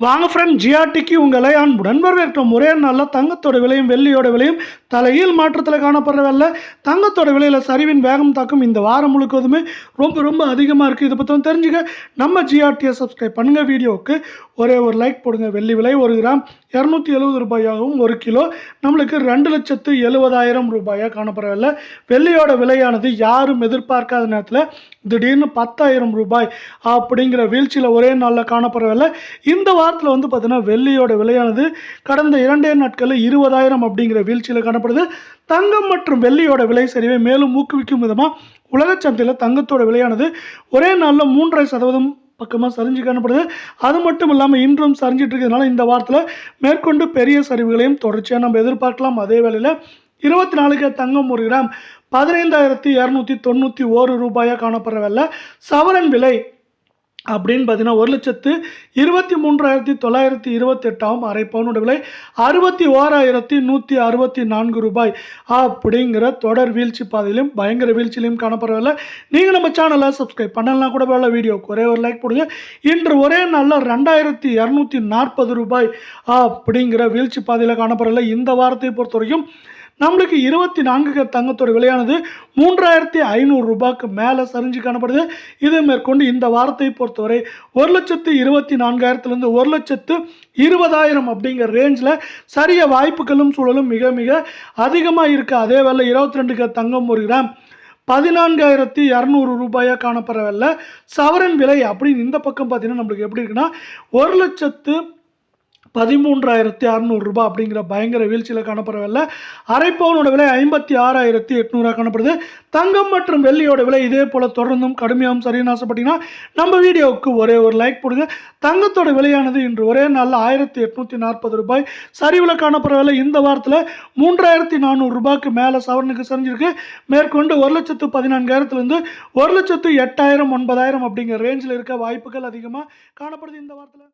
வாங்க ஃப்ரெண்ட், ஜிஆர்டிக்கு உங்களை அன்புடன் வரவேற்கிறோம். ஒரே நாளில் தங்கத்தோட விலையும் வெள்ளியோட விலையும் தலைகீழ் மாற்றத்தில் காணப்படுறதில்ல. தங்கத்தோட விலையில் சரிவின் வேகம் தாக்கம் இந்த வாரம் முழுக்கதுமே ரொம்ப அதிகமாக இருக்குது. இதை பற்றி தெரிஞ்சுக்க நம்ம ஜிஆர்டியை சப்ஸ்கிரைப் பண்ணுங்கள். வீடியோவுக்கு ஒரே ஒரு லைக் போடுங்க. வெள்ளி விலை 1 கிராம் 270 ரூபாயாகவும் 1 கிலோ நம்மளுக்கு 2,70,000 ரூபாயாக காணப்படவில்லை. வெள்ளியோட விலையானது யாரும் எதிர்பார்க்காத நேரத்தில் திடீர்னு 10,000 ரூபாய் அப்படிங்கிற வீழ்ச்சியில் ஒரே நாளில் காணப்படவில்லை. இந்த வாரத்தில் பார்த்தீங்கன்னா வெள்ளியோட விலையானது கடந்த 2 நாட்களில் 20,000 அப்படிங்கிற வீழ்ச்சியில் காணப்படுது. தங்கம் மற்றும் வெள்ளியோட விலை சரிவை மேலும் ஊக்குவிக்கும் விதமாக உலக சந்தையில் தங்கத்தோட விலையானது ஒரே நாளில் 3.5% பக்கமாக சரிஞ்சு காணப்படுது. அது மட்டும் இல்லாமல் இன்றும் சரிஞ்சிட்டு இருக்கிறதுனால இந்த வாரத்தில் மேற்கொண்டு பெரிய சரிவுகளையும் தொடர்ச்சியாக நம்ம எதிர்பார்க்கலாம். அதே வேளையில் 24 தங்கம் 1 கிராம் 15,291 ரூபாயாக காணப்படுறவில்லை. சவரன் விலை அப்படின்னு பார்த்தீங்கன்னா 1,23,928 அரை பவுனோட விலை 61,164 ரூபாய் அப்படிங்கிற தொடர் வீழ்ச்சி பாதையிலும் பயங்கர வீழ்ச்சியிலையும் காணப்படவில்லை. நீங்கள் நம்ம சேனலை சப்ஸ்கிரைப் பண்ணலாம் கூட வேலை. வீடியோக்கு ஒரே ஒரு லைக் போடுங்க. இன்று ஒரே நாளில் 2,240 ரூபாய் அப்படிங்கிற வீழ்ச்சி பாதையில் காணப்படவில்லை. இந்த வாரத்தை பொறுத்த வரைக்கும் நம்மளுக்கு 24 தங்கத்தோட விலையானது 3,500 ரூபாய்க்கு மேலே சரிஞ்சு காணப்படுது. இது மேற்கொண்டு இந்த வாரத்தை பொறுத்தவரை 1,24,000 1,20,000 அப்படிங்கிற ரேஞ்சில் சரிய வாய்ப்புகளும் சூழலும் மிக அதிகமாக இருக்குது. அதே வேளை 22 தங்கம் 1 கிராம் 14,200 ரூபாயாக காணப்படவில்லை. சவரன் விலை அப்படின்னு இந்த பக்கம் பார்த்தீங்கன்னா நம்மளுக்கு எப்படி இருக்குன்னா 1,13,600 ரூபாய் அப்படிங்கிற பயங்கர வீழ்ச்சியில் காணப்படவில்லை. அரை பவுனோட விலை 56,800 காணப்படுது. தங்கம் மற்றும் வெள்ளியோட விலை இதே போல் தொடர்ந்தும் கடுமையாகவும் சரின்னு ஆசைப்பட்டீங்கன்னா நம்ம வீடியோவுக்கு ஒரே ஒரு லைக் போடுங்க. தங்கத்தோட விலையானது இன்று ஒரே நாளில் 1,840 ரூபாய் சரிவில் காணப்படவில்லை. இந்த வாரத்தில் 3,400 ரூபாய்க்கு மேலே சவரனுக்கு சரிஞ்சிருக்கு. மேற்கொண்டு 1,14,000 1,08,000 9,000 அப்படிங்கிற ரேஞ்சில் இருக்க வாய்ப்புகள் அதிகமாக காணப்படுது இந்த வாரத்தில்.